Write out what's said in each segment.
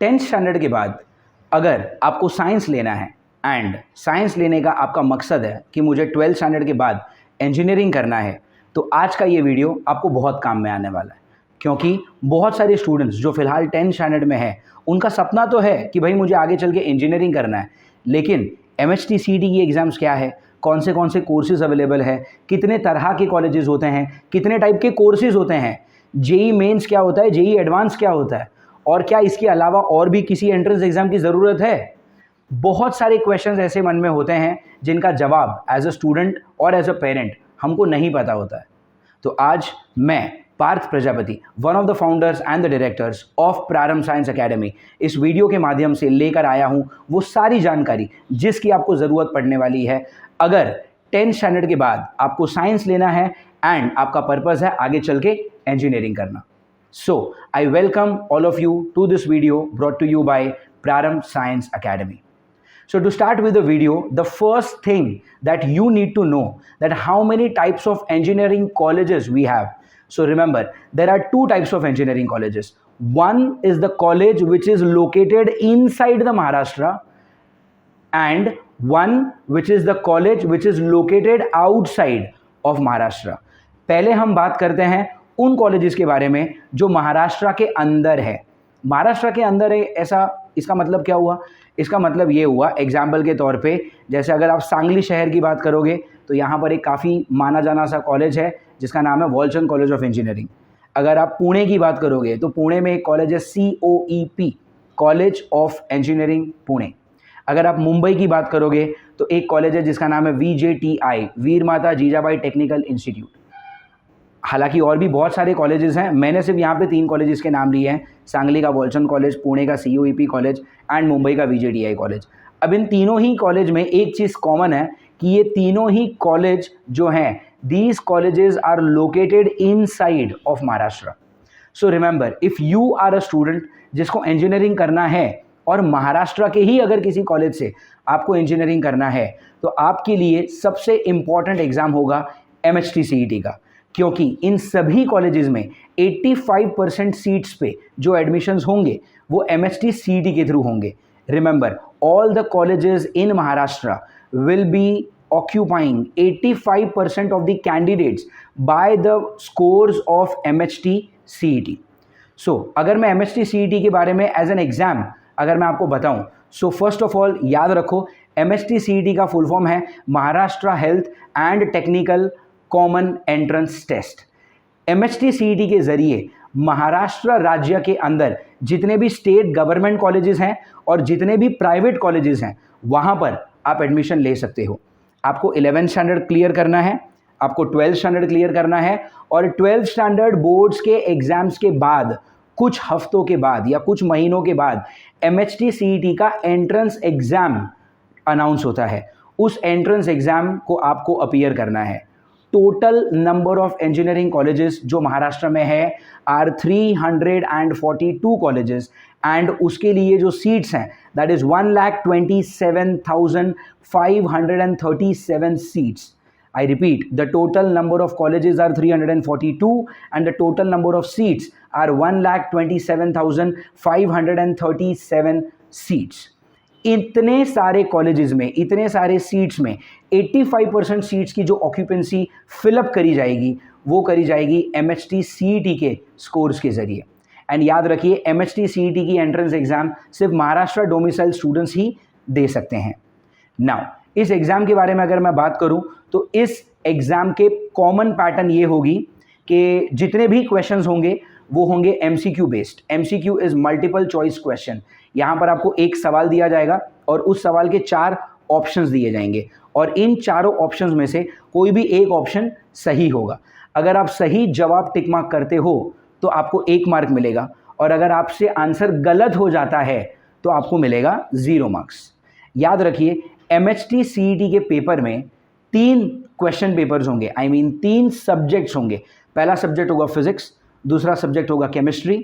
10th standard के बाद अगर आपको साइंस लेना है एंड साइंस लेने का आपका मकसद है कि मुझे 12th स्टैंडर्ड के बाद इंजीनियरिंग करना है, तो आज का ये वीडियो आपको बहुत काम में आने वाला है। क्योंकि बहुत सारे स्टूडेंट्स जो फिलहाल 10th स्टैंडर्ड में है, उनका सपना तो है कि भाई मुझे आगे चल के इंजीनियरिंग करना है, लेकिन MHT CET की एग्ज़ाम्स क्या है, कौन से कोर्सेज अवेलेबल है, कितने तरह के कॉलेजेस होते हैं, कितने टाइप के कोर्सेज होते हैं, जेई मेंस क्या होता है, जेई एडवांस क्या होता है, और क्या इसके अलावा और भी किसी एंट्रेंस एग्ज़ाम की ज़रूरत है। बहुत सारे क्वेश्चंस ऐसे मन में होते हैं जिनका जवाब एज अ स्टूडेंट और एज अ पेरेंट हमको नहीं पता होता है। तो आज मैं Parth Prajapati, one of the founders and the directors of Prarambh science academy, इस वीडियो के माध्यम से लेकर आया हूं वो सारी जानकारी जिसकी आपको ज़रूरत पड़ने वाली है अगर 10th स्टैंडर्ड के बाद आपको साइंस लेना है एंड आपका पर्पज़ है आगे चल के इंजीनियरिंग करना। So, I welcome all of you to this video brought to you by Prarambh Science Academy. So, to start with the video, the first thing that you need to know that how many types of engineering colleges we have. So, remember, there are two types of engineering colleges. One is the college which is located inside the Maharashtra, and one which is the college which is located outside of Maharashtra. पहले हम बात करते हैं उन colleges के बारे में जो महाराष्ट्र के अंदर है। महाराष्ट्र के अंदर है ऐसा, इसका मतलब क्या हुआ? इसका मतलब ये हुआ, एग्जाम्पल के तौर पे, जैसे अगर आप सांगली शहर की बात करोगे तो यहाँ पर एक काफ़ी माना जाना सा कॉलेज है जिसका नाम है वॉलचंद कॉलेज ऑफ इंजीनियरिंग। अगर आप पुणे की बात करोगे तो पुणे में एक कॉलेज है COEP, college of engineering Pune. अगर आप मुंबई की बात करोगे तो एक कॉलेज है जिसका नाम है VJTI, वीर माता जीजाबाई टेक्निकल इंस्टीट्यूट। हालांकि और भी बहुत सारे कॉलेजेस हैं, मैंने सिर्फ यहाँ पे 3 कॉलेजेस के नाम लिए हैं, सांगली का वॉलचंद कॉलेज, पुणे का COEP कॉलेज एंड मुंबई का VJTI कॉलेज। अब इन तीनों ही कॉलेज में एक चीज़ कॉमन है कि ये तीनों ही कॉलेज जो हैं, these colleges are located inside of Maharashtra. So remember, if you are a student जिसको इंजीनियरिंग करना है और महाराष्ट्र के ही अगर किसी कॉलेज से आपको इंजीनियरिंग करना है, तो आपके लिए सबसे इम्पॉर्टेंट एग्ज़ाम होगा MHT CET का। क्योंकि इन सभी कॉलेजेस में 85% सीट्स पे जो एडमिशन्स होंगे वो MHT CET के थ्रू होंगे। Remember, all the colleges in Maharashtra will be occupying 85% of the candidates by the scores of MHT CET। सो अगर मैं MHT CET के बारे में एज एन एग्जाम अगर मैं आपको बताऊं, सो फर्स्ट ऑफ ऑल याद रखो, MHT CET का फुल फॉर्म है Maharashtra health and technical common entrance test. MHT CET के ज़रिए महाराष्ट्र राज्य के अंदर जितने भी स्टेट गवर्नमेंट कॉलेजेस हैं और जितने भी प्राइवेट कॉलेजेस हैं, वहाँ पर आप एडमिशन ले सकते हो। आपको 11th स्टैंडर्ड क्लियर करना है, आपको 12th स्टैंडर्ड क्लियर करना है, और 12th स्टैंडर्ड बोर्ड्स के एग्ज़ाम्स के बाद कुछ हफ्तों के बाद या कुछ महीनों के बाद MHT CET का एंट्रेंस एग्ज़ाम अनाउंस होता है। उस एंट्रेंस एग्ज़ाम को आपको अपीयर करना है। Total number of engineering colleges जो महाराष्ट्र में है आर 342 कॉलेजेस, एंड उसके लिए जो सीट्स हैं that is 1,27,537 seats. I repeat, the total number of colleges are 342 and the total number of seats are 1,27,537 seats. इतने सारे कॉलेजेस में, इतने सारे सीट्स में 85% सीट्स की जो ऑक्यूपेंसी फिलअप करी जाएगी वो करी जाएगी MHT CET के स्कोर्स के ज़रिए। एंड याद रखिए, MHT CET की एंट्रेंस एग्ज़ाम सिर्फ महाराष्ट्र डोमिसाइल स्टूडेंट्स ही दे सकते हैं। नाउ इस एग्ज़ाम के बारे में अगर मैं बात करूं तो इस एग्ज़ाम के कॉमन पैटर्न ये होगी कि जितने भी क्वेश्चंस होंगे वो होंगे MCQ based. MCQ is multiple choice question. यहाँ पर आपको एक सवाल दिया जाएगा और उस सवाल के 4 ऑप्शंस दिए जाएंगे, और इन चारों ऑप्शंस में से कोई भी एक ऑप्शन सही होगा। अगर आप सही जवाब टिक मार्क करते हो तो आपको 1 मार्क मिलेगा, और अगर आपसे आंसर गलत हो जाता है तो आपको मिलेगा 0 मार्क्स। याद रखिए, MHT CET के पेपर में 3 क्वेश्चन पेपर्स होंगे, आई मीन 3 सब्जेक्ट्स होंगे। पहला सब्जेक्ट होगा फिजिक्स, दूसरा सब्जेक्ट होगा केमिस्ट्री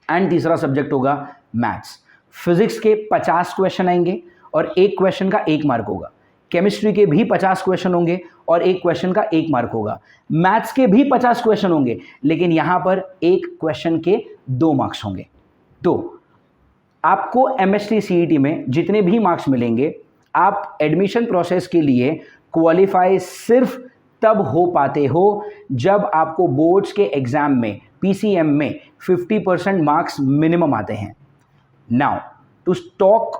एंड तीसरा सब्जेक्ट होगा मैथ्स। फिजिक्स के 50 क्वेश्चन आएंगे और एक क्वेश्चन का 1 मार्क होगा। केमिस्ट्री के भी 50 क्वेश्चन होंगे और एक क्वेश्चन का 1 मार्क होगा। मैथ्स के भी 50 क्वेश्चन होंगे, लेकिन यहाँ पर एक क्वेश्चन के 2 मार्क्स होंगे। तो आपको एमएसटी सीईटी में जितने भी मार्क्स मिलेंगे, आप एडमिशन प्रोसेस के लिए क्वालिफाई सिर्फ तब हो पाते हो जब आपको बोर्ड्स के एग्जाम में पीसीएम में 50% मार्क्स मिनिमम आते हैं. Now to talk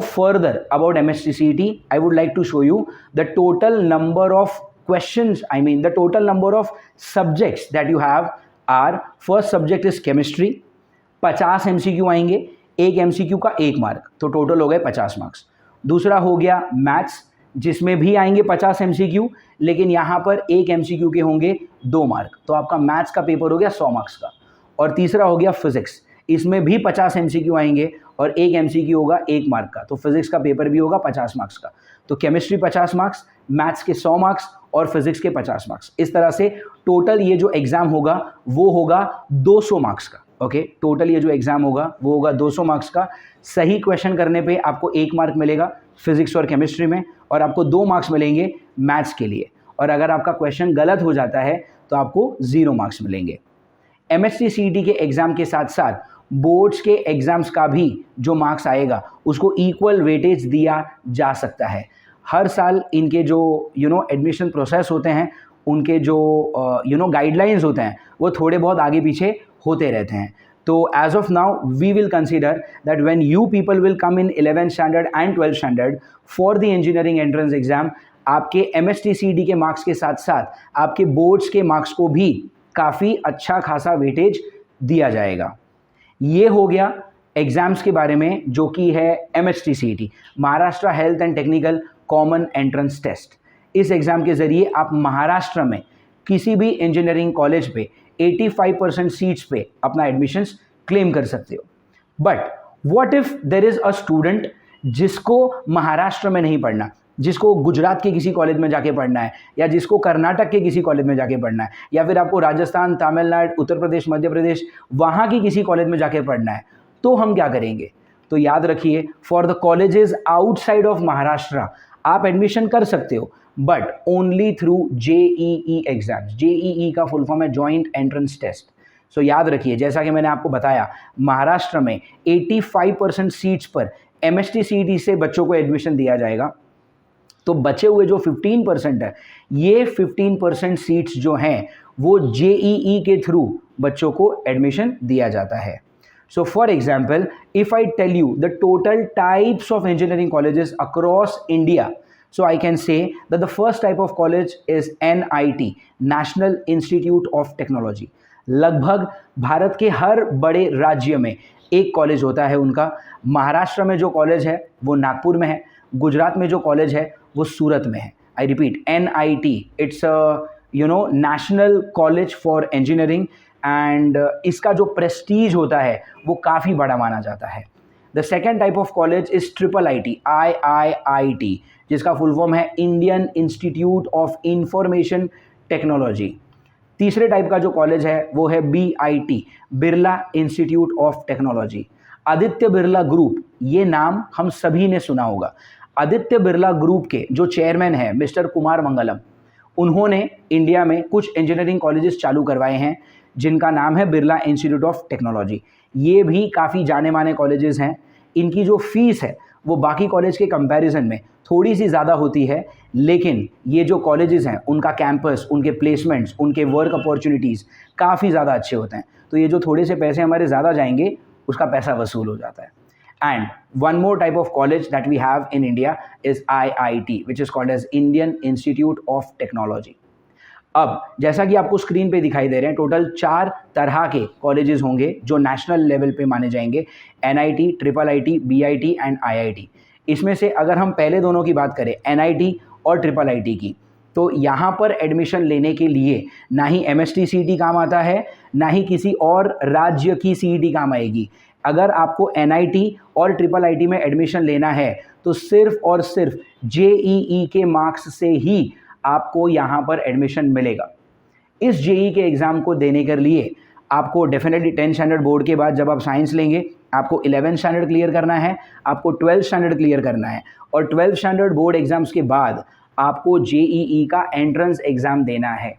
further about MST CET, I would like to show you the total number of questions, the total number of subjects that you have are, first subject is chemistry, 50 MCQ आएंगे, एक MCQ का 1 mark, तो total हो गए 50 marks. दूसरा हो गया maths, जिसमें भी आएंगे 50 MCQ, लेकिन यहाँ पर एक MCQ के होंगे 2 मार्क, तो आपका मैथ्स का पेपर हो गया 100 मार्क्स का. और तीसरा हो गया फिजिक्स, इसमें भी 50 MCQ आएंगे और एक MCQ होगा 1 मार्क का, तो फिजिक्स का पेपर भी होगा 50 मार्क्स का. तो केमिस्ट्री 50 मार्क्स, मैथ्स के 100 मार्क्स और फिजिक्स के 50 मार्क्स. इस तरह से टोटल ये जो एग्ज़ाम होगा वो होगा 200 मार्क्स का. ओके, टोटल ये जो एग्ज़ाम होगा वो होगा 200 मार्क्स का. सही क्वेश्चन करने पे आपको 1 मार्क मिलेगा फिजिक्स और केमिस्ट्री में, और आपको 2 मार्क्स मिलेंगे मैथ्स के लिए. और अगर आपका क्वेश्चन गलत हो जाता है तो आपको 0 मार्क्स मिलेंगे. एमएसटी सीईटी के एग्ज़ाम के साथ साथ बोर्ड्स के एग्ज़ाम्स का भी जो मार्क्स आएगा उसको इक्वल वेटेज दिया जा सकता है. हर साल इनके जो एडमिशन प्रोसेस होते हैं, उनके जो गाइडलाइंस होते हैं वो थोड़े बहुत आगे पीछे होते रहते हैं. तो as of now we will consider that when you people will come in 11th standard and 12th standard for the engineering entrance exam, आपके एमएसटी सीईटी के मार्क्स के साथ साथ आपके बोर्ड्स के मार्क्स को भी काफ़ी अच्छा खासा वेटेज दिया जाएगा. ये हो गया एग्ज़ाम्स के बारे में जो कि है MST CET, Maharashtra health and technical common entrance test. इस एग्ज़ाम के ज़रिए आप महाराष्ट्र में किसी भी इंजीनियरिंग कॉलेज पे 85% सीट्स पे अपना एडमिशन्स क्लेम कर सकते हो. But what if there is a student जिसको महाराष्ट्र में नहीं पढ़ना, जिसको गुजरात के किसी कॉलेज में जाके पढ़ना है, या जिसको कर्नाटक के किसी कॉलेज में जाके पढ़ना है, या फिर आपको राजस्थान, तमिलनाडु, उत्तर प्रदेश, मध्य प्रदेश वहाँ की किसी कॉलेज में जाके पढ़ना है, तो हम क्या करेंगे? तो याद रखिए, for the colleges outside of Maharashtra आप एडमिशन कर सकते हो, but only through JEE exams. JEE का फुल फॉर्म है जॉइंट एंट्रेंस टेस्ट. सो याद रखिए, जैसा कि मैंने आपको बताया, महाराष्ट्र में 85% सीट्स पर एमएसटी सीईटी से बच्चों को एडमिशन दिया जाएगा. तो बचे हुए जो 15% है, ये 15% सीट्स जो हैं वो जेईई के थ्रू बच्चों को एडमिशन दिया जाता है. So for example, if I tell you the total types of engineering colleges across India, so I can say that the first type of college is NIT, National Institute of Technology. लगभग भारत के हर बड़े राज्य में एक college होता है उनका. महाराष्ट्र में जो कॉलेज है वो नागपुर में है, गुजरात में जो कॉलेज है वो सूरत में है. I repeat, NIT, it's national college for engineering, and इसका जो प्रेस्टीज होता है वो काफ़ी बड़ा माना जाता है. The second type of college is IIIT, IIIT, जिसका फुल फॉर्म है Indian institute of information technology. तीसरे टाइप का जो कॉलेज है वो है BIT, Birla institute of technology. Aditya Birla group, ये नाम हम सभी ने सुना होगा. आदित्य बिरला ग्रुप के जो चेयरमैन हैं मिस्टर कुमार मंगलम, उन्होंने इंडिया में कुछ इंजीनियरिंग कॉलेजेस चालू करवाए हैं जिनका नाम है बिरला इंस्टीट्यूट ऑफ टेक्नोलॉजी. ये भी काफ़ी जाने माने कॉलेजेस हैं. इनकी जो फीस है वो बाकी कॉलेज के कंपैरिजन में थोड़ी सी ज़्यादा होती है, लेकिन ये जो कॉलेजेस हैं उनका कैंपस, उनके प्लेसमेंट्स, उनके वर्क अपॉर्चुनिटीज़ काफ़ी ज़्यादा अच्छे होते हैं. तो ये जो थोड़े से पैसे हमारे ज़्यादा जाएंगे उसका पैसा वसूल हो जाता है. And one more type of college that we have in India is IIT, which is called as Indian institute of technology. अब जैसा कि आपको स्क्रीन पे दिखाई दे रहे हैं, टोटल 4 तरह के कॉलेजेस होंगे जो नेशनल लेवल पे माने जाएंगे: NIT, IIIT, BIT and IIT. इसमें से अगर हम पहले दोनों की बात करें, NIT और IIIT की, तो यहाँ पर एडमिशन लेने के लिए ना ही MST CET काम आता है, ना ही किसी और राज्य की CET काम आएगी. अगर आपको NIT और IIIT में एडमिशन लेना है तो सिर्फ और सिर्फ JEE के मार्क्स से ही आपको यहाँ पर एडमिशन मिलेगा. इस जेई के एग्ज़ाम को देने के लिए आपको डेफिनेटली 10th स्टैंडर्ड बोर्ड के बाद जब आप साइंस लेंगे आपको 11th स्टैंडर्ड क्लियर करना है, आपको 12th स्टैंडर्ड क्लियर करना है, और 12th स्टैंडर्ड बोर्ड एग्ज़ाम्स के बाद आपको JEE का एंट्रेंस एग्ज़ाम देना है.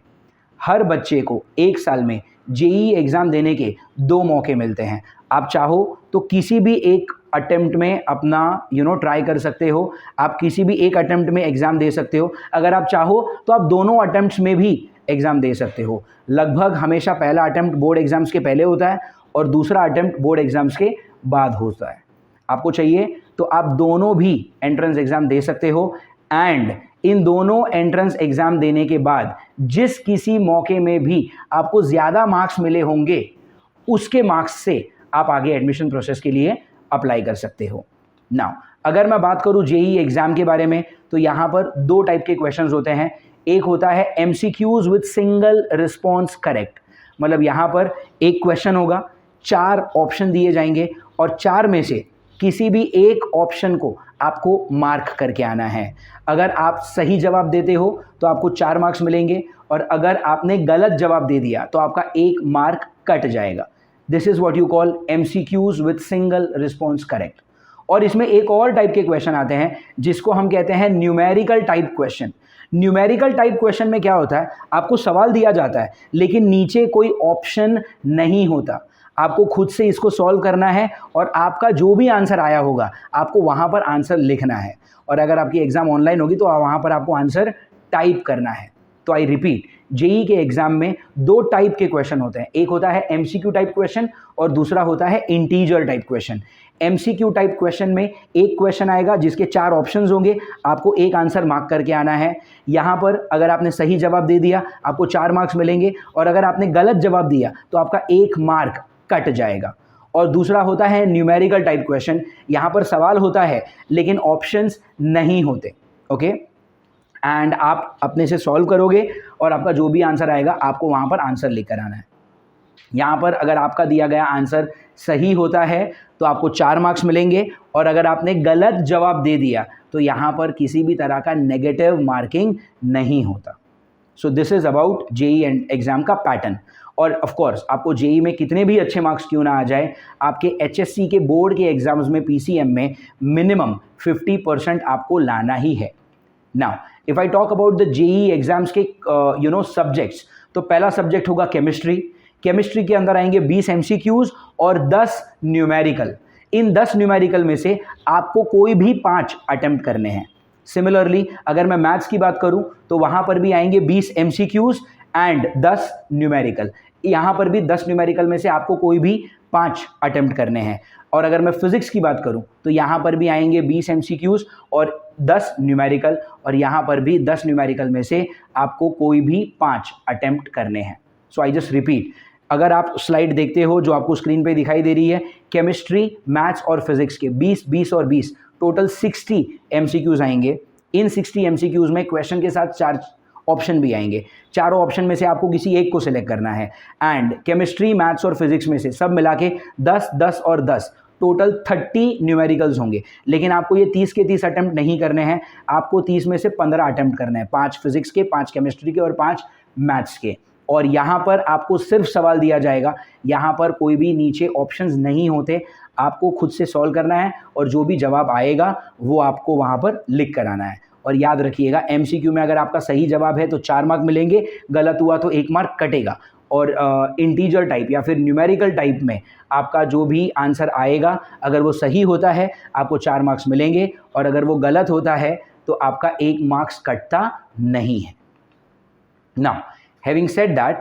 हर बच्चे को 1 साल में JEE एग्ज़ाम देने के 2 मौके मिलते हैं. आप चाहो तो किसी भी एक अटेम्प्ट में अपना ट्राई कर सकते हो। आप किसी भी एक अटेम्प्ट में एग्ज़ाम दे सकते हो। अगर आप चाहो तो आप दोनों अटेम्प्ट्स में भी एग्ज़ाम दे सकते हो। लगभग हमेशा पहला अटेम्प्ट बोर्ड एग्ज़ाम्स के पहले होता है और दूसरा अटेम्प्ट बोर्ड एग्ज़ाम्स के बाद होता है। आपको चाहिए तो आप दोनों भी एंट्रेंस एग्ज़ाम दे सकते हो। एंड इन दोनों एंट्रेंस एग्ज़ाम देने के बाद जिस किसी मौके में भी आपको ज़्यादा मार्क्स मिले होंगे, उसके मार्क्स से आप आगे एडमिशन प्रोसेस के लिए अप्लाई कर सकते हो। नाउ अगर मैं बात करूं जेईई एग्ज़ाम के बारे में, तो यहाँ पर दो टाइप के क्वेश्चंस होते हैं। एक होता है MCQs with single response correct, मतलब यहाँ पर एक क्वेश्चन होगा, 4 ऑप्शन दिए जाएंगे और 4 में से किसी भी एक ऑप्शन को आपको मार्क करके आना है। अगर आप सही जवाब देते हो तो आपको 4 मार्क्स मिलेंगे और अगर आपने गलत जवाब दे दिया तो आपका 1 मार्क कट जाएगा। This is what you call MCQs with single response correct. और इसमें एक और टाइप के क्वेश्चन आते हैं जिसको हम कहते हैं numerical type question. Numerical type question में क्या होता है, आपको सवाल दिया जाता है लेकिन नीचे कोई ऑप्शन नहीं होता। आपको खुद से इसको सॉल्व करना है और आपका जो भी आंसर आया होगा आपको वहाँ पर आंसर लिखना है। और अगर आपकी एग्ज़ाम ऑनलाइन होगी तो वहाँ पर आपको आंसर टाइप करना है। तो आई रिपीट, जेईई के एग्ज़ाम में 2 टाइप के क्वेश्चन होते हैं। एक होता है MCQ टाइप क्वेश्चन और दूसरा होता है integer type question. MCQ type question में एक क्वेश्चन आएगा जिसके 4 ऑप्शंस होंगे, आपको एक आंसर मार्क करके आना है। यहाँ पर अगर आपने सही जवाब दे दिया आपको 4 मार्क्स मिलेंगे और अगर आपने गलत जवाब दिया तो आपका 1 मार्क कट जाएगा। और दूसरा होता है न्यूमेरिकल टाइप क्वेश्चन। यहाँ पर सवाल होता है लेकिन ऑप्शंस नहीं होते। ओके, एंड आप अपने से सॉल्व करोगे और आपका जो भी आंसर आएगा आपको वहाँ पर आंसर लेकर आना है। यहाँ पर अगर आपका दिया गया आंसर सही होता है तो आपको 4 मार्क्स मिलेंगे और अगर आपने गलत जवाब दे दिया तो यहाँ पर किसी भी तरह का नेगेटिव मार्किंग नहीं होता। सो this is about JEE exam का पैटर्न। और ऑफ कोर्स आपको जेईई में कितने भी अच्छे मार्क्स क्यों ना आ जाए, आपके HSC के बोर्ड के एग्जाम्स में PCM में मिनिमम 50% आपको लाना ही है। Now if I talk about the JEE exams के सब्जेक्ट्स, तो पहला सब्जेक्ट होगा केमिस्ट्री। केमिस्ट्री के अंदर आएंगे 20 MCQs और 10 न्यूमेरिकल। इन 10 न्यूमेरिकल में से आपको कोई भी 5 अटेम्प्ट करने हैं। सिमिलरली अगर मैं मैथ्स की बात करूं तो वहां पर भी आएंगे 20 MCQs एंड 10 न्यूमेरिकल। यहाँ पर भी 10 न्यूमेरिकल में से आपको कोई भी 5 अटेम्प्ट करने हैं। और अगर मैं फिजिक्स की बात करूं तो यहाँ पर भी आएंगे 20 MCQs और 10 न्यूमेरिकल, और यहाँ पर भी 10 न्यूमेरिकल में से आपको कोई भी 5 अटेम्प्ट करने हैं। सो आई जस्ट रिपीट, अगर आप स्लाइड देखते हो जो आपको स्क्रीन पे दिखाई दे रही है, केमिस्ट्री, मैथ्स और फिजिक्स के 20, 20 और 20 टोटल 60 MCQs आएंगे। इन 60 MCQs में क्वेश्चन के साथ 4 ऑप्शन भी आएंगे। चारों ऑप्शन में से आपको किसी एक को सिलेक्ट करना है। एंड केमिस्ट्री, मैथ्स और फिजिक्स में से सब मिला के 10, 10 और 10 टोटल 30 न्यूमेरिकल्स होंगे। लेकिन आपको ये 30 के 30 अटेम्प्ट नहीं करने हैं, आपको 30 में से 15 अटेम्प्ट करने हैं, 5 फिजिक्स के, 5 केमिस्ट्री के और 5 मैथ्स के। और यहाँ पर आपको सिर्फ सवाल दिया जाएगा, यहाँ पर कोई भी नीचे ऑप्शंस नहीं होते, आपको खुद से सॉल्व करना है और जो भी जवाब आएगा वो आपको वहाँ पर लिख कर आना है। और याद रखिएगा MCQ में अगर आपका सही जवाब है तो 4 मार्क मिलेंगे, गलत हुआ तो 1 मार्क कटेगा। और इंटीजर टाइप या फिर न्यूमेरिकल टाइप में आपका जो भी आंसर आएगा अगर वो सही होता है आपको 4 मार्क्स मिलेंगे और अगर वो गलत होता है तो आपका 1 मार्क्स कटता नहीं है। नाउ हैविंग सेड दैट,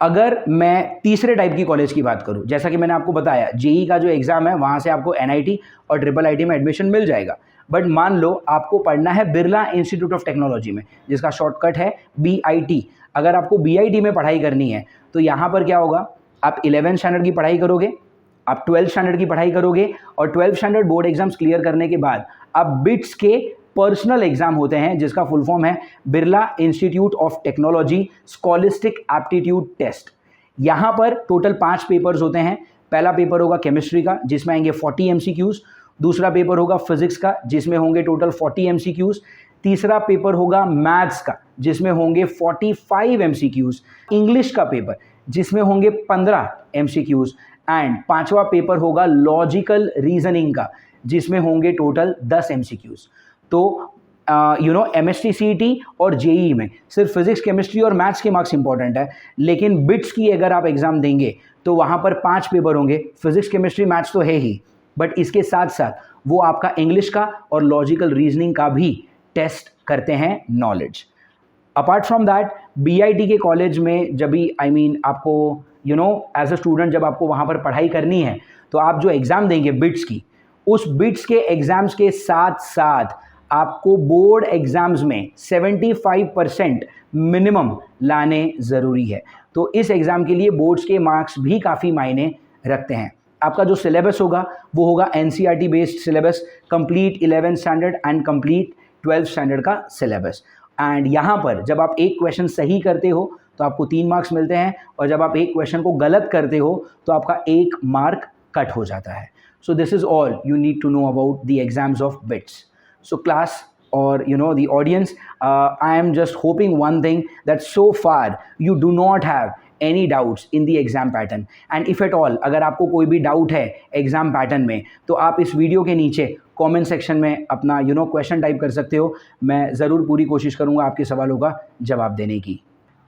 अगर मैं तीसरे टाइप की कॉलेज की बात करूं, जैसा कि मैंने आपको बताया जेईई का जो एग्ज़ाम है वहाँ से आपको NIT और IIIT में एडमिशन मिल जाएगा। बट मान लो आपको पढ़ना है बिरला इंस्टीट्यूट ऑफ टेक्नोलॉजी में, जिसका शॉर्टकट है BIT। अगर आपको BIT में पढ़ाई करनी है तो यहाँ पर क्या होगा, आप 11th स्टैंडर्ड की पढ़ाई करोगे, आप 12th स्टैंडर्ड की पढ़ाई करोगे और 12th standard board exams clear करने के बाद आप बिट्स के पर्सनल एग्जाम होते हैं जिसका फुल फॉर्म है Birla institute of technology scholastic aptitude test. यहाँ पर टोटल 5 पेपर्स होते हैं। पहला पेपर होगा केमिस्ट्री का जिसमें आएंगे 40 MCQs, दूसरा पेपर होगा फिजिक्स का जिसमें होंगे टोटल 40 MCQs, तीसरा पेपर होगा मैथ्स का जिसमें होंगे 45 MCQs, इंग्लिश का पेपर जिसमें होंगे 15 MCQs एंड पांचवा पेपर होगा लॉजिकल रीजनिंग का जिसमें होंगे टोटल 10 MCQs। तो MST CET और जेईई में सिर्फ फिजिक्स, केमिस्ट्री और मैथ्स के मार्क्स इंपॉर्टेंट है, लेकिन बिट्स की अगर आप एग्जाम देंगे तो वहाँ पर 5 पेपर होंगे। फिजिक्स, केमिस्ट्री, मैथ्स तो है ही, बट इसके साथ साथ वो आपका इंग्लिश का और लॉजिकल रीजनिंग का भी टेस्ट करते हैं knowledge. Apart from that BIT के कॉलेज में जब भी आपको एज अ स्टूडेंट जब आपको वहाँ पर पढ़ाई करनी है तो आप जो एग्ज़ाम देंगे बिट्स की, उस बिट्स के एग्ज़ाम्स के साथ साथ आपको बोर्ड एग्ज़ाम्स में 75% मिनिमम लाने ज़रूरी है। तो इस एग्ज़ाम के लिए बोर्ड्स के मार्क्स भी काफ़ी मायने रखते हैं। आपका जो सिलेबस होगा वो होगा NCERT based syllabus, complete 11th standard and complete 12th standard का सिलेबस। एंड यहाँ पर जब आप एक क्वेश्चन सही करते हो तो आपको 3 मार्क्स मिलते हैं, और जब आप एक क्वेश्चन को गलत करते हो तो आपका 1 मार्क कट हो जाता है। So this is all you need to know about the exams of BITS. So class, or the audience, I am just hoping one thing, that so far you do not have any doubts in the exam pattern, and if at all अगर आपको कोई भी doubt है exam pattern में तो आप इस video के नीचे कमेंट सेक्शन में अपना क्वेश्चन टाइप कर सकते हो। मैं ज़रूर पूरी कोशिश करूँगा आपके सवालों का जवाब देने की।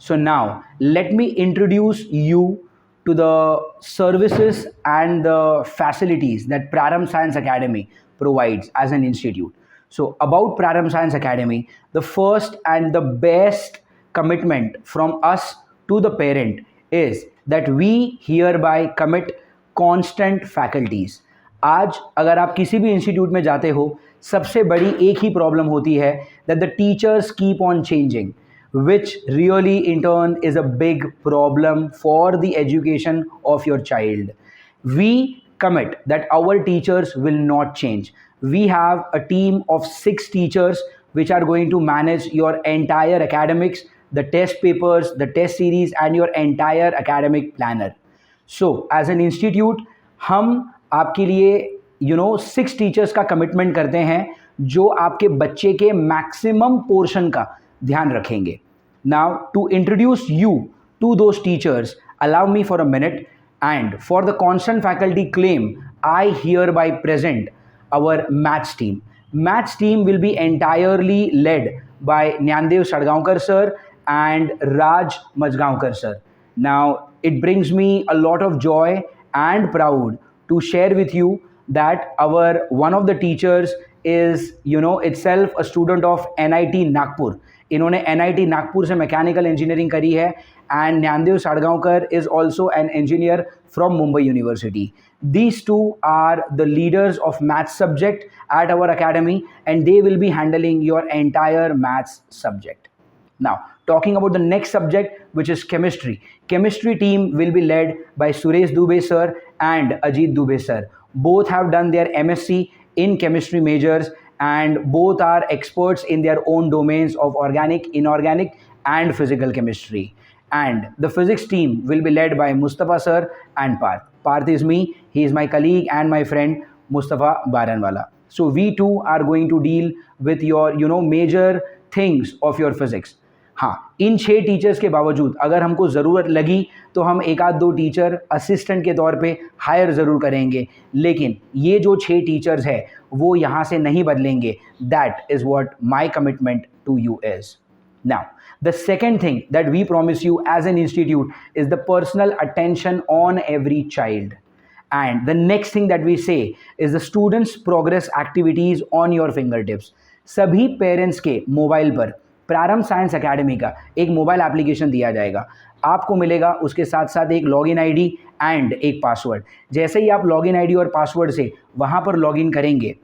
So now let me introduce you to the services and the facilities that Prarambh Science Academy provides as an institute. So about Prarambh Science Academy, the first and the best commitment from us to the parent is that we hereby commit constant faculties. आज अगर आप किसी भी institute में जाते हो, सबसे बड़ी एक ही प्रॉब्लम होती है that the teachers keep on changing, which really in turn is a big problem for the education of your child. We commit that our teachers will not change. We have a team of 6 teachers which are going to manage your entire academics, the test papers, the test series and your entire academic planner. So as an institute हम आपके लिए 6 teachers का commitment करते हैं जो आपके बच्चे के मैक्सिमम पोर्शन का ध्यान रखेंगे। Now to introduce you to those teachers, allow me for a minute, and for the constant faculty claim, I hereby present our maths team. Maths team will be entirely led by Nyandev Sadgaonkar sir and Raj Majgaonkar sir. Now it brings me a lot of joy and proud to share with you that one of the teachers is itself a student of NIT Nagpur. इन्होंने NIT Nagpur से mechanical engineering करी है, and Nyandev Sadgaonkar is also an engineer from Mumbai university. These two are the leaders of maths subject at our academy, and they will be handling your entire maths subject. Now, talking about the next subject, which is chemistry. Chemistry team will be led by Suresh Dubey sir and Ajit Dubey sir. Both have done their MSc in chemistry majors, and both are experts in their own domains of organic, inorganic and physical chemistry. And the physics team will be led by Mustafa sir and Parth. Parth is me, he is my colleague and my friend Mustafa Baranwala. So we two are going to deal with your major things of your physics. हाँ, इन 6 teachers के बावजूद अगर हमको ज़रूरत लगी तो हम 1-2 teacher assistant के तौर पे हायर ज़रूर करेंगे, लेकिन ये जो 6 टीचर्स हैं वो यहाँ से नहीं बदलेंगे. That is what my commitment to you is. Now the second thing that we promise you as an institute is the personal attention on every child. And the next thing that we say is the students progress activities on your fingertips. सभी parents के mobile पर प्रारंभ science academy का एक mobile application दिया जाएगा. आपको मिलेगा उसके साथ साथ एक लॉगिन आईडी एंड एक पासवर्ड. जैसे ही आप लॉगिन आईडी और पासवर्ड से वहाँ पर लॉगिन करेंगे,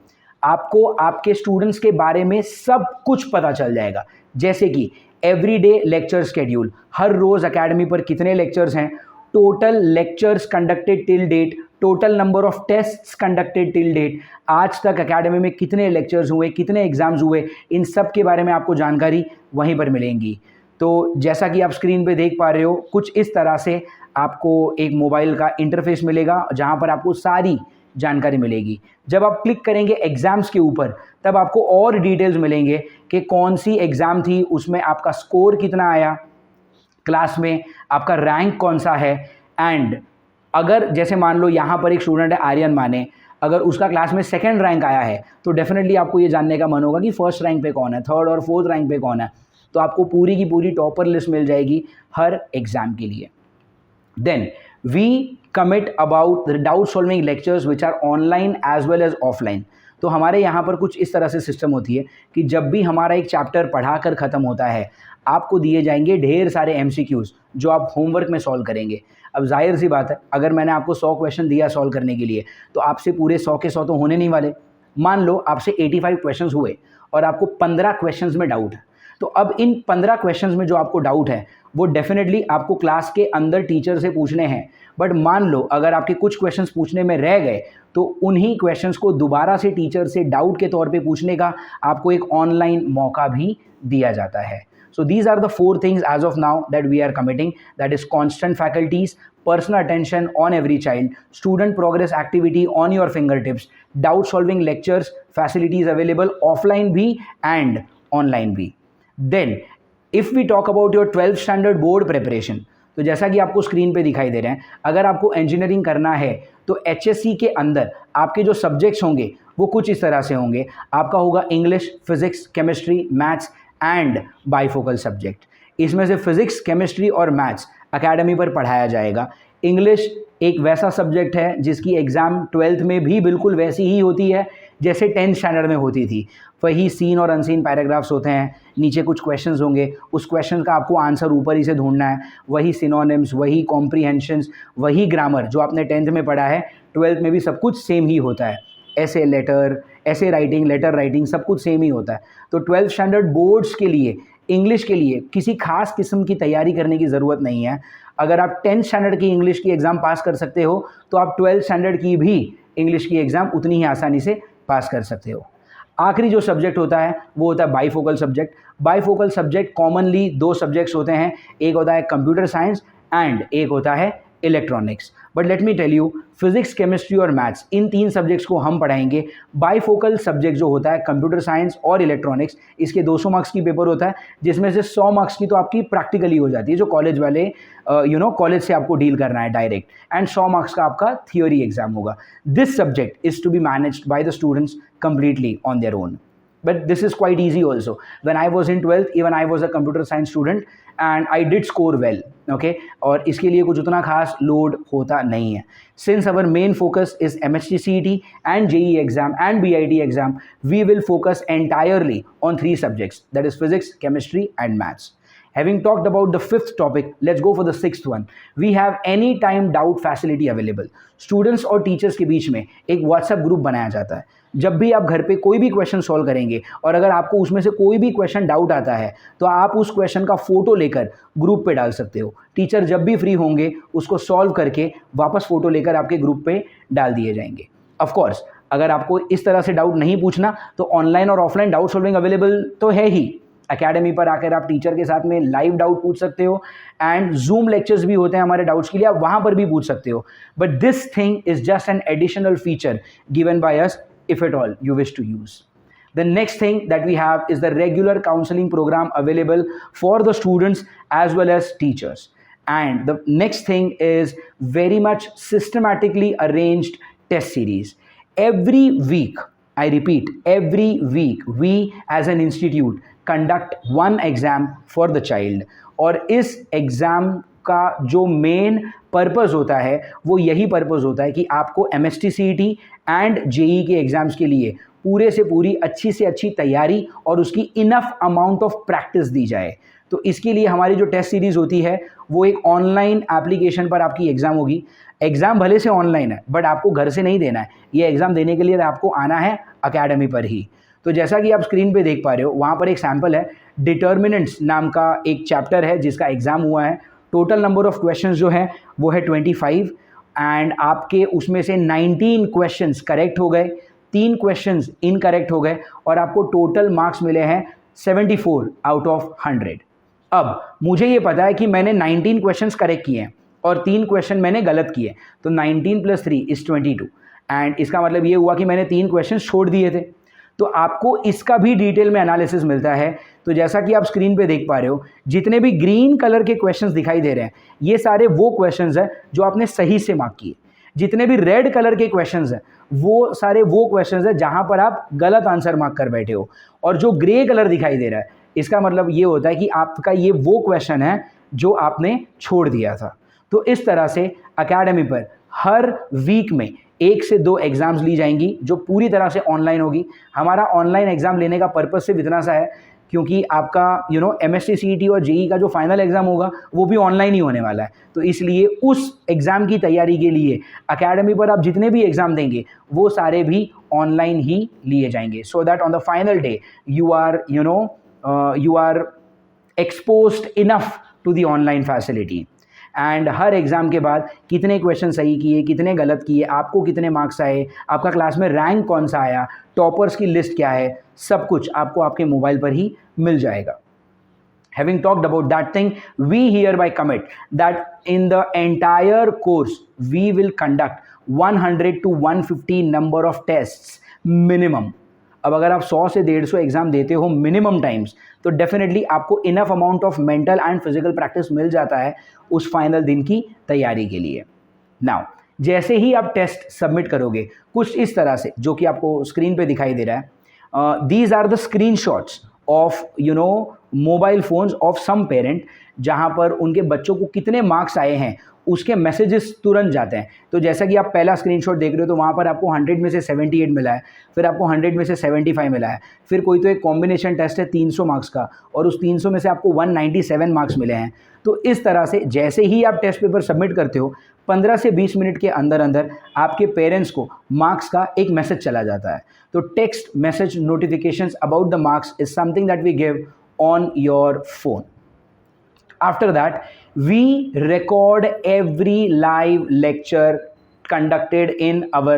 आपको आपके स्टूडेंट्स के बारे में सब कुछ पता चल जाएगा. जैसे कि एवरीडे लेक्चर शेड्यूल, हर रोज़ एकेडमी पर कितने लेक्चर्स हैं, total lectures conducted till date, total number of tests conducted till date, आज तक एकेडमी में कितने लेक्चर्स हुए, कितने एग्जाम्स हुए, इन सब के बारे में आपको जानकारी वहीं पर मिलेंगी. तो जैसा कि आप स्क्रीन पे देख पा रहे हो, कुछ इस तरह से आपको एक मोबाइल का इंटरफेस मिलेगा जहां पर आपको सारी जानकारी मिलेगी. जब आप क्लिक करेंगे एग्ज़ाम्स के ऊपर, तब आपको और डिटेल्स मिलेंगे कि कौन सी एग्ज़ाम थी, उसमें आपका स्कोर कितना आया, क्लास में आपका रैंक कौन सा है. एंड अगर जैसे मान लो यहाँ पर एक स्टूडेंट है आर्यन माने, अगर उसका क्लास में 2nd रैंक आया है तो डेफिनेटली आपको ये जानने का मन होगा कि 1st रैंक पे कौन है, 3rd और 4th रैंक पे कौन है. तो आपको पूरी की पूरी टॉपर लिस्ट मिल जाएगी हर एग्ज़ाम के लिए. Then we commit about the doubt solving lectures which are online as well as offline. तो हमारे यहाँ पर कुछ इस तरह से सिस्टम होती है कि जब भी हमारा एक चैप्टर पढ़ा कर ख़त्म होता है, आपको दिए जाएंगे ढेर सारे MCQs जो आप होमवर्क में सॉल्व करेंगे। अब जाहिर सी बात है, अगर मैंने आपको 100 क्वेश्चन दिया सॉल्व करने के लिए, तो आपसे पूरे 100 के 100 तो होने नहीं वाले। मान लो आपसे 85 क्वेश्चंस हुए और आपको 15 क्वेश्चंस में डाउट है, तो अब इन 15 क्वेश्चंस में जो आपको डाउट है वो डेफिनेटली आपको क्लास के अंदर टीचर से पूछने हैं। बट मान लो अगर आपके कुछ क्वेश्चंस पूछने में रह गए, तो उन्हीं क्वेश्चंस को दोबारा से टीचर से डाउट के तौर पे पूछने का आपको एक ऑनलाइन मौका भी दिया जाता है। So these are the 4 things as of now that we are committing, that is constant faculties, personal attention on every child, student progress activity on your fingertips, doubt solving lectures, facilities available offline bhi and online bhi. Then if we talk about your 12th standard board preparation, तो जैसा कि आपको screen पे दिखाई दे रहे हैं, अगर आपको इंजीनियरिंग करना है तो HSC के अंदर आपके जो सब्जेक्ट्स होंगे वो कुछ इस तरह से होंगे। आपका होगा English, physics, chemistry, maths and bifocal subject. इसमें से फिजिक्स, केमिस्ट्री और मैथ्स एकेडमी पर पढ़ाया जाएगा। इंग्लिश एक वैसा सब्जेक्ट है जिसकी एग्ज़ाम 12th में भी बिल्कुल वैसी ही होती है जैसे 10th स्टैंडर्ड में होती थी। वही सीन और अनसीन पैराग्राफ्स होते हैं, नीचे कुछ क्वेश्चंस होंगे, उस क्वेश्चन का आपको आंसर ऊपर ही से ढूंढना है। वही सिनोनिम्स, वही कॉम्प्रीहेंशंस, वही ग्रामर जो आपने 10th में पढ़ा है, 12th में भी सब कुछ सेम ही होता है। ऐसे लेटर, ऐसे राइटिंग, लेटर राइटिंग, सब कुछ सेम ही होता है। तो 12th स्टैंडर्ड बोर्ड्स के लिए, इंग्लिश के लिए किसी खास किस्म की तैयारी करने की ज़रूरत नहीं है। अगर आप 10th स्टैंडर्ड की इंग्लिश की एग्ज़ाम पास कर सकते हो, तो आप 12th स्टैंडर्ड की भी इंग्लिश की एग्ज़ाम उतनी ही आसानी से पास कर सकते हो। आखिरी जो सब्जेक्ट होता है वो होता है bifocal subject. Bifocal subject commonly 2 subjects होते हैं, एक होता है कंप्यूटर साइंस एंड एक होता है electronics. But let me tell you, physics, chemistry और मैथ्स, इन 3 सब्जेक्ट्स को हम पढ़ाएंगे। बाइफोकल सब्जेक्ट जो होता है कंप्यूटर साइंस और इलेक्ट्रॉनिक्स, इसके 200 मार्क्स की पेपर होता है, जिसमें से 100 मार्क्स की तो आपकी प्रैक्टिकली हो जाती है, जो कॉलेज वाले कॉलेज से आपको डील करना है डायरेक्ट, एंड 100 मार्क्स का आपका थियोरी एग्जाम होगा। This subject is to be managed by the students completely on their own. But this is quite easy also. When I was in 12th, even I was a computer science student and I did score well. Okay? और इसके लिए कुछ उतना खास load होता नहीं है. Since our main focus is MHT CET and JEE exam and BIT exam, we will focus entirely on 3 subjects, that is physics, chemistry and maths. Having talked about the 5th topic, let's go for the 6th one. We have any time doubt facility available. Students और teachers के बीच में एक WhatsApp group बनाया जाता है। जब भी आप घर पे कोई भी क्वेश्चन सॉल्व करेंगे और अगर आपको उसमें से कोई भी क्वेश्चन डाउट आता है, तो आप उस क्वेश्चन का फोटो लेकर ग्रुप पे डाल सकते हो। टीचर जब भी फ्री होंगे उसको सॉल्व करके वापस फोटो लेकर आपके ग्रुप पे डाल दिए जाएंगे। ऑफ कोर्स अगर आपको इस तरह से डाउट नहीं पूछना, तो ऑनलाइन और ऑफलाइन डाउट सॉल्विंग अवेलेबल तो है ही। एकेडमी पर आकर आप टीचर के साथ में लाइव डाउट पूछ सकते हो, एंड जूम लेक्चर्स भी होते हैं हमारे डाउट्स के लिए, आप वहाँ पर भी पूछ सकते हो। But this thing is just an additional feature given by us if at all you wish to use. The next thing that we have is the regular counseling program available for the students as well as teachers. And the next thing is very much systematically arranged test series. Every week, I repeat, every week we as an institute conduct one exam for the child. और इस exam का जो main purpose होता है वो यही purpose होता है कि आपको MHT CET एंड JEE के एग्ज़ाम्स के लिए पूरे से पूरी अच्छी से अच्छी तैयारी और उसकी इनफ अमाउंट ऑफ प्रैक्टिस दी जाए। तो इसके लिए हमारी जो टेस्ट सीरीज़ होती है वो एक ऑनलाइन एप्लीकेशन पर आपकी एग्ज़ाम होगी। एग्ज़ाम भले से ऑनलाइन है, बट आपको घर से नहीं देना है। ये एग्ज़ाम देने के लिए आपको आना है अकेडमी पर ही। तो जैसा कि आप स्क्रीन पे देख पा रहे हो, वहाँ पर एक सैम्पल है। डिटर्मिनेंट्स नाम का एक चैप्टर है जिसका एग्ज़ाम हुआ है। टोटल नंबर ऑफ़ क्वेश्चंस जो है वो है 25, एंड आपके उसमें से 19 क्वेश्चंस करेक्ट हो गए, 3 क्वेश्चंस इनकरेक्ट हो गए, और आपको टोटल मार्क्स मिले हैं 74 आउट ऑफ 100। अब मुझे ये पता है कि मैंने 19 क्वेश्चंस करेक्ट किए हैं और 3 क्वेश्चन मैंने गलत किए, तो 19 + 3 = 22, एंड इसका मतलब ये हुआ कि मैंने 3 क्वेश्चन छोड़ दिए थे। तो आपको इसका भी डिटेल में एनालिसिस मिलता है। तो जैसा कि आप स्क्रीन पे देख पा रहे हो, जितने भी ग्रीन कलर के क्वेश्चंस दिखाई दे रहे हैं, ये सारे वो क्वेश्चंस हैं जो आपने सही से मार्क किए। जितने भी रेड कलर के क्वेश्चंस हैं, वो सारे वो क्वेश्चंस हैं जहां पर आप गलत आंसर मार्क कर बैठे हो। और जो ग्रे कलर दिखाई दे रहा है, इसका मतलब ये होता है कि आपका ये वो क्वेश्चन है जो आपने छोड़ दिया था। तो इस तरह से अकेडमी पर हर वीक में 1 से 2 एग्ज़ाम्स ली जाएंगी जो पूरी तरह से ऑनलाइन होगी। हमारा ऑनलाइन एग्ज़ाम लेने का पर्पस सिर्फ इतना सा है क्योंकि आपका एमएससी सीईटी और जेईई का जो फाइनल एग्ज़ाम होगा वो भी ऑनलाइन ही होने वाला है। तो इसलिए उस एग्ज़ाम की तैयारी के लिए अकेडमी पर आप जितने भी एग्ज़ाम देंगे वो सारे भी ऑनलाइन ही लिए जाएंगे, so that on the final day you are exposed enough to the online facility. And हर एग्ज़ाम के बाद कितने क्वेश्चन सही किए, कितने गलत किए, आपको कितने मार्क्स आए, आपका क्लास में रैंक कौन सा आया, टॉपर्स की लिस्ट क्या है, सब कुछ आपको आपके मोबाइल पर ही मिल जाएगा। Having talked about that thing, we hereby commit that in the entire course we will conduct 100 to 150 number of tests minimum. अब अगर आप 100 से 150 एग्जाम देते हो मिनिमम टाइम्स तो डेफिनेटली आपको enough amount of mental and physical practice मिल जाता है उस फाइनल दिन की तैयारी के लिए। नाउ जैसे ही आप टेस्ट सबमिट करोगे कुछ इस तरह से, जो कि आपको स्क्रीन पे दिखाई दे रहा है, these are the screenshots of mobile phones of some parent, जहाँ पर उनके बच्चों को कितने मार्क्स आए हैं उसके मैसेजेस तुरंत जाते हैं। तो जैसा कि आप पहला स्क्रीनशॉट देख रहे हो तो वहाँ पर आपको 100 में से 78 मिला है, फिर आपको 100 में से 75 मिला है, फिर कोई तो एक कॉम्बिनेशन टेस्ट है 300 मार्क्स का और उस 300 में से आपको 197 मार्क्स मिले हैं। तो इस तरह से जैसे ही आप टेस्ट पेपर सबमिट करते हो 15 से 20 मिनट के अंदर अंदर आपके पेरेंट्स को मार्क्स का एक मैसेज चला जाता है। तो text message notifications about the marks is something that we give on your phone. After that, we record every live lecture conducted in our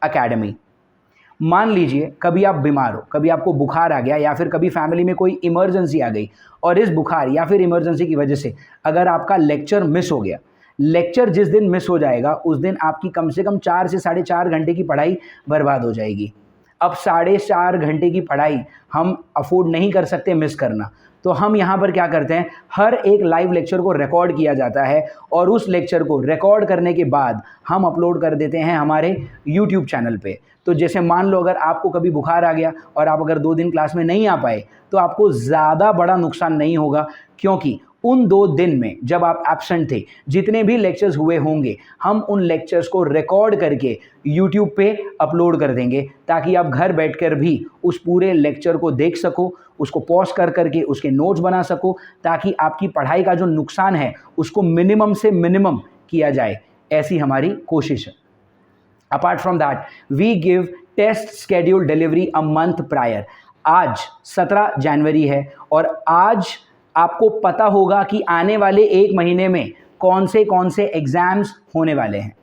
academy. मान लीजिए कभी आप बीमार हो, कभी आपको बुखार आ गया या फिर कभी फैमिली में कोई इमरजेंसी आ गई और इस बुखार या फिर इमरजेंसी की वजह से अगर आपका लेक्चर मिस हो गया, लेक्चर जिस दिन मिस हो जाएगा उस दिन आपकी कम से कम 4 से 4.5 घंटे की पढ़ाई बर्बाद हो जाएगी। अब 4.5 घंटे की पढ़ाई हम अफोर्ड नहीं कर सकते मिस करना, तो हम यहाँ पर क्या करते हैं, हर एक लाइव लेक्चर को रिकॉर्ड किया जाता है और उस लेक्चर को रिकॉर्ड करने के बाद हम अपलोड कर देते हैं हमारे यूट्यूब चैनल पे। तो जैसे मान लो अगर आपको कभी बुखार आ गया और आप अगर 2 दिन क्लास में नहीं आ पाए तो आपको ज़्यादा बड़ा नुकसान नहीं होगा, क्योंकि उन 2 दिन में जब आप एब्सेंट थे जितने भी लेक्चर्स हुए होंगे हम उन लेक्चर्स को रिकॉर्ड करके यूट्यूब पे अपलोड कर देंगे, ताकि आप घर बैठकर भी उस पूरे लेक्चर को देख सको, उसको पॉज कर करके उसके नोट्स बना सको, ताकि आपकी पढ़ाई का जो नुकसान है उसको मिनिमम से मिनिमम किया जाए, ऐसी हमारी कोशिश है। Apart from that we give test schedule delivery a month prior. आज 17 जनवरी है और आज आपको पता होगा कि आने वाले 1 महीने में कौन से एग्ज़ाम्स होने वाले हैं।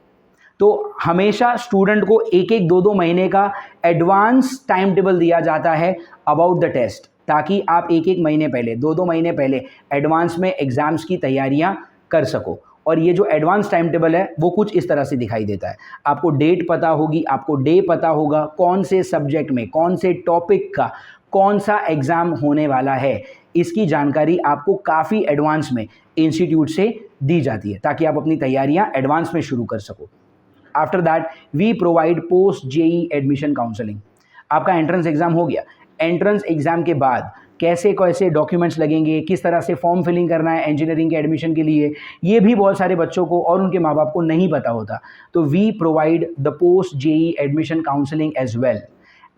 तो हमेशा स्टूडेंट को 1-1, 2-2 महीने का एडवांस टाइम टेबल दिया जाता है अबाउट द टेस्ट, ताकि आप 1-1 महीने पहले, 2-2 महीने पहले एडवांस में एग्ज़ाम्स की तैयारियां कर सको। और ये जो एडवांस टाइम टेबल है वो कुछ इस तरह से दिखाई देता है। आपको डेट पता होगी, आपको डे पता होगा, कौन से सब्जेक्ट में, कौन से टॉपिक का कौन सा एग्ज़ाम होने वाला है, इसकी जानकारी आपको काफ़ी एडवांस में इंस्टीट्यूट से दी जाती है, ताकि आप अपनी तैयारियां एडवांस में शुरू कर सको। After that we provide post JEE admission counselling. आपका एंट्रेंस एग्ज़ाम हो गया, एंट्रेंस एग्ज़ाम के बाद कैसे कैसे डॉक्यूमेंट्स लगेंगे, किस तरह से फॉर्म फिलिंग करना है इंजीनियरिंग के एडमिशन के लिए, ये भी बहुत सारे बच्चों को और उनके माँ बाप को नहीं पता होता। तो we provide the post JEE admission counselling as well.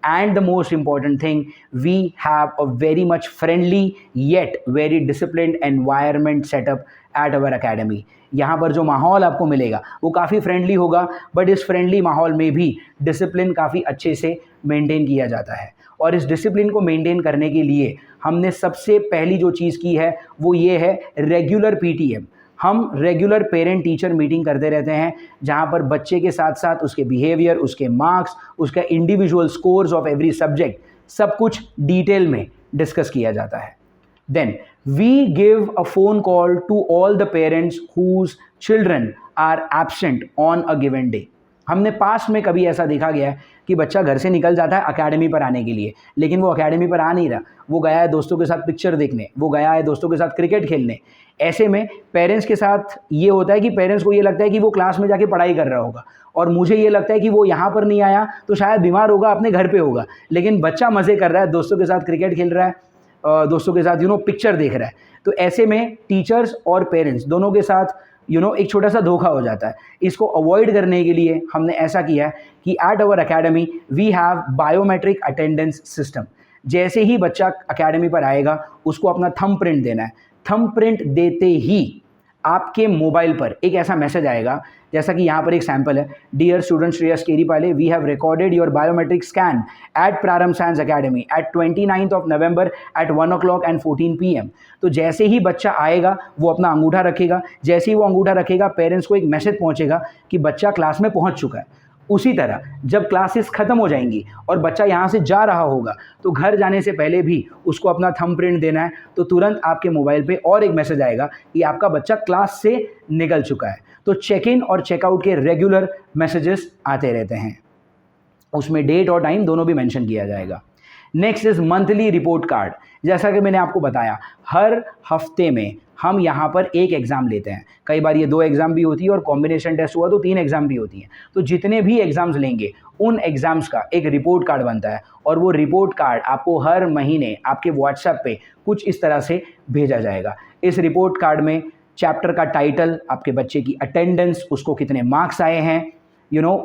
And the most important thing, we have a very much friendly yet very disciplined environment set up at our academy. यहाँ पर जो माहौल आपको मिलेगा वो काफ़ी फ्रेंडली होगा, बट इस फ्रेंडली माहौल में भी डिसिप्लिन काफ़ी अच्छे से मेंटेन किया जाता है। और इस डिसिप्लिन को मेंटेन करने के लिए हमने सबसे पहली जो चीज़ की है वो ये है रेगुलर पीटीएम। हम रेगुलर पेरेंट टीचर मीटिंग करते रहते हैं, जहाँ पर बच्चे के साथ साथ उसके बिहेवियर, उसके मार्क्स, उसका individual scores of every subject सब कुछ डिटेल में डिस्कस किया जाता है। Then we give a phone call to all the parents whose children are absent on a given day. हमने पास्ट में कभी ऐसा देखा गया है कि बच्चा घर से निकल जाता है एकेडमी पर आने के लिए, लेकिन वो एकेडमी पर आ नहीं रहा, वो गया है दोस्तों के साथ पिक्चर देखने, वो गया है दोस्तों के साथ क्रिकेट खेलने। ऐसे में पेरेंट्स के साथ ये होता है कि पेरेंट्स को ये लगता है कि वो क्लास में जाके पढ़ाई कर रहा होगा, और मुझे ये लगता है कि वो यहाँ पर नहीं आया तो शायद बीमार होगा, अपने घर पे होगा, लेकिन बच्चा मज़े कर रहा है, दोस्तों के साथ क्रिकेट खेल रहा है, दोस्तों के साथ पिक्चर देख रहा है। तो ऐसे में टीचर्स और पेरेंट्स दोनों के साथ एक छोटा सा धोखा हो जाता है। इसको अवॉइड करने के लिए हमने ऐसा किया है कि at our academy we have biometric attendance system. जैसे ही बच्चा अकेडमी पर आएगा उसको अपना थंब प्रिंट देना है। थंब प्रिंट देते ही आपके मोबाइल पर एक ऐसा मैसेज आएगा, जैसा कि यहाँ पर एक सैंपल है। Dear student Shreyas Keripale, we have recorded your biometric scan at Prarambh science academy at 29th of November at 1 o'clock and 14 PM। तो जैसे ही बच्चा आएगा वो अपना अंगूठा रखेगा। जैसे ही वो अंगूठा रखेगा पेरेंट्स को एक मैसेज पहुँचेगा कि बच्चा क्लास में पहुँच चुका है। उसी तरह जब क्लासेस ख़त्म हो जाएंगी और बच्चा यहाँ से जा रहा होगा तो घर जाने से पहले भी उसको अपना थंब प्रिंट देना है, तो तुरंत आपके मोबाइल पे और एक मैसेज आएगा कि आपका बच्चा क्लास से निकल चुका है। तो चेक इन और चेकआउट के रेगुलर मैसेजेस आते रहते हैं, उसमें डेट और टाइम दोनों भी मेंशन किया जाएगा। Next is monthly report card. जैसा कि मैंने आपको बताया, हर हफ्ते में हम यहाँ पर एक एग्ज़ाम लेते हैं। कई बार ये 2 एग्ज़ाम भी होती है और कॉम्बिनेशन टेस्ट हुआ तो 3 एग्ज़ाम भी होती हैं। तो जितने भी एग्ज़ाम्स लेंगे उन एग्ज़ाम्स का एक रिपोर्ट कार्ड बनता है और वो रिपोर्ट कार्ड आपको हर महीने आपके व्हाट्सएप पे कुछ इस तरह से भेजा जाएगा। इस रिपोर्ट कार्ड में चैप्टर का टाइटल, आपके बच्चे की अटेंडेंस, उसको कितने मार्क्स आए हैं,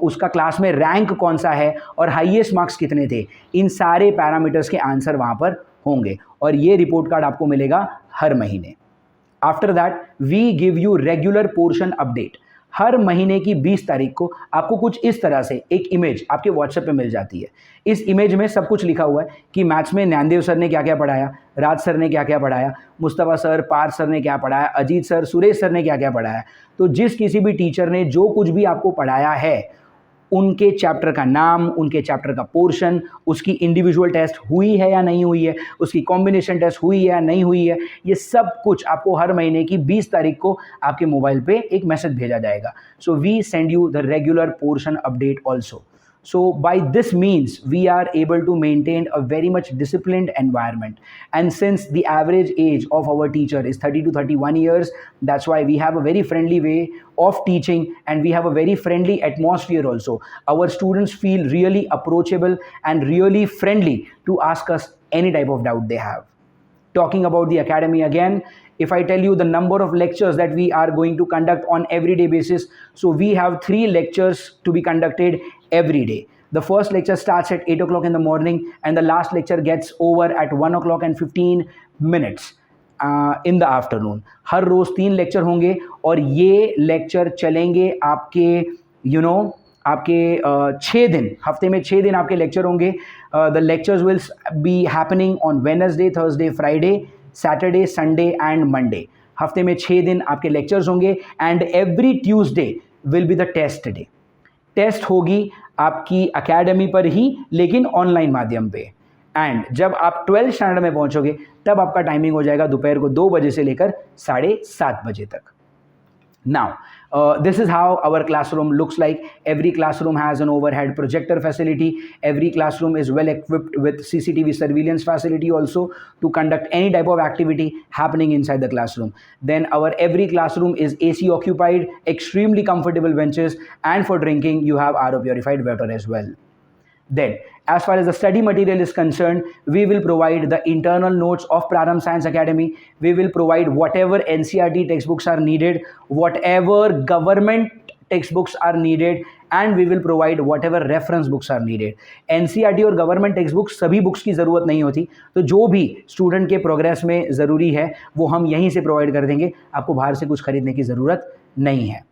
उसका क्लास में रैंक कौन सा है और हाईएस्ट मार्क्स कितने थे, इन सारे पैरामीटर्स के आंसर वहाँ पर होंगे और ये रिपोर्ट कार्ड आपको मिलेगा हर महीने। After that we give you regular portion update. हर महीने की 20 तारीख को आपको कुछ इस तरह से एक इमेज आपके व्हाट्सएप पे मिल जाती है। इस इमेज में सब कुछ लिखा हुआ है कि मैथ्स में ज्ञानदेव सर ने क्या क्या पढ़ाया, राज सर ने क्या क्या पढ़ाया, मुस्तफ़ा सर, पार्थ सर ने क्या पढ़ाया, अजीत सर, सुरेश सर ने क्या क्या पढ़ाया। तो जिस किसी भी टीचर ने जो कुछ भी आपको पढ़ाया है उनके चैप्टर का नाम, उनके चैप्टर का पोर्शन, उसकी इंडिविजुअल टेस्ट हुई है या नहीं हुई है, उसकी कॉम्बिनेशन टेस्ट हुई है या नहीं हुई है, ये सब कुछ आपको हर महीने की 20 तारीख को आपके मोबाइल पे एक मैसेज भेजा जाएगा। So we send you the regular portion update also. So by this means we are able to maintain a very much disciplined environment, and since the average age of our teacher is 30 to 31 years, that's why we have a very friendly way of teaching and we have a very friendly atmosphere also. Our students feel really approachable and really friendly to ask us any type of doubt they have. Talking about the academy again, if I tell you the number of lectures that we are going to conduct on everyday basis, so we have 3 lectures to be conducted every day. The first lecture starts at 8 o'clock in the morning and the last lecture gets over at 1 o'clock and 15 minutes in the afternoon. हर रोज़ 3 lecture होंगे और ये lecture चलेंगे आपके आपके 6 दिन, हफ्ते में 6 दिन आपके लेक्चर होंगे। The lectures will be happening on Wednesday, Thursday, Friday, Saturday, Sunday and Monday. हफ्ते में 6 दिन आपके लेक्चर्स होंगे and every Tuesday will be the test day. Test होगी आपकी एकेडमी पर ही, लेकिन ऑनलाइन माध्यम पे। एंड जब आप 12th स्टैंडर्ड में पहुंचोगे तब आपका टाइमिंग हो जाएगा दोपहर को 2 बजे से लेकर 7:30 बजे तक। Now, this is how our classroom looks like. Every classroom has an overhead projector facility. Every classroom is well equipped with CCTV surveillance facility also to conduct any type of activity happening inside the classroom. Then our every classroom is AC occupied, extremely comfortable benches, and for drinking you have RO purified water as well. Then, as far as the study material is concerned, we will provide the internal notes of Prarambh Science Academy. We will provide whatever NCERT textbooks are needed, whatever government textbooks are needed, and we will provide whatever reference books are needed. NCERT और government text books सभी books की ज़रूरत नहीं होती, तो जो भी student के प्रोग्रेस में ज़रूरी है वो हम यहीं से प्रोवाइड कर देंगे, आपको बाहर से कुछ खरीदने की ज़रूरत नहीं है।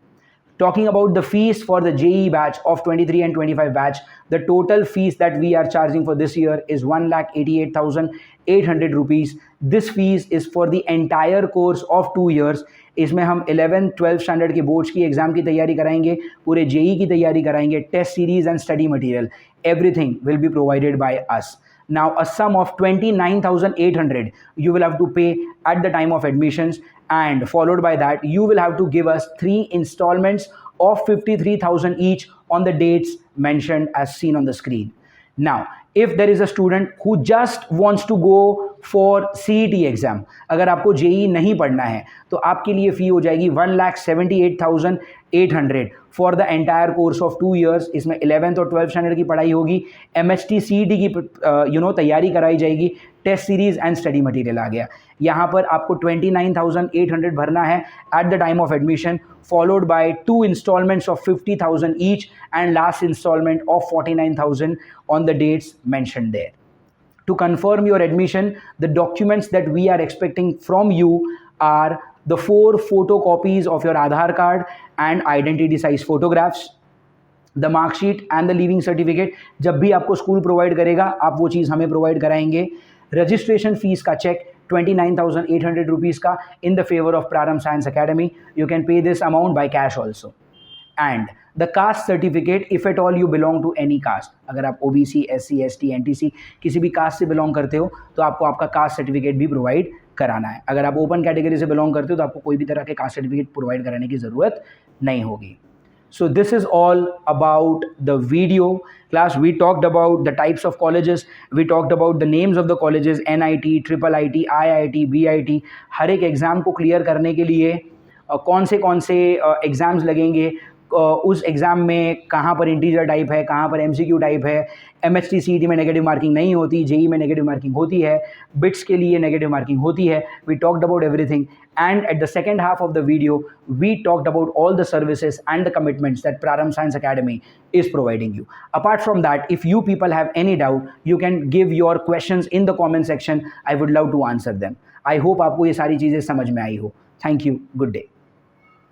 Talking about the fees for the JEE batch of 23 and 25 batch, the total fees that we are charging for this year is 1,88,800 rupees. This fees is for the entire course of 2 years. इसमें हम 11th 12th standard के boards की exam की तैयारी कराएंगे, पूरे JEE की तैयारी कराएंगे, test series and study material, everything will be provided by us. Now a sum of 29,800 you will have to pay at the time of admissions, and followed by that you will have to give us 3 installments of 53,000 each on the dates mentioned as seen on the screen. Now if there is a student who just wants to go for CET exam. अगर आपको JEE नहीं पढ़ना है तो आपके लिए फ़ी हो जाएगी 1,78,800 for the entire course of 2 years. इसमें 11th और 12th स्टैंडर्ड की पढ़ाई होगी, MHT CET की तैयारी कराई जाएगी, test series and study material आ गया। यहाँ पर आपको 29,800 भरना है at the time of admission, followed by 2 installments of 50,000 each and last installment of 49,000 on the dates mentioned there. To confirm your admission, the documents that we are expecting from you are the 4 photocopies of your Aadhaar card and identity size photographs, the mark sheet and the leaving certificate। जब भी आपको school provide करेगा आप वो चीज़ हमें provide कराएंगे। Registration fees का check 29,800 rupees का in the favor of Prarambh Science Academy। You can pay this amount by cash also। And the caste certificate, if at all you belong to any caste, अगर आप OBC, SC, ST, NTC किसी भी cast से belong करते हो तो आपको आपका कास्ट सर्टिफिकेट भी प्रोवाइड कराना है। अगर आप ओपन कैटेगरी से बिलोंग करते हो तो आपको कोई भी तरह के कास्ट सर्टिफिकेट प्रोवाइड कराने की ज़रूरत नहीं होगी। So this is all about the video class. We talked about the types of colleges, we talked about the names of the colleges, NIT, IIIT, IIT, BIT। हर एक एग्ज़ाम को clear करने के लिए कौन से एग्ज़ाम्स लगेंगे, उस एग्ज़ाम में कहाँ पर इंटीजर टाइप है, कहाँ पर MCQ टाइप है, MHT CET में नेगेटिव मार्किंग नहीं होती, JEE में नेगेटिव मार्किंग होती है, बिट्स के लिए नेगेटिव मार्किंग होती है। We talked about everything and at the second half of the video we talked about all the services and the commitments that Prarambh Science Academy is providing you. Apart from that, if you people have any doubt, you can give your questions in the comment section. I would love to answer them. I hope आपको ये सारी चीज़ें समझ में आई हो। Thank you. Good day.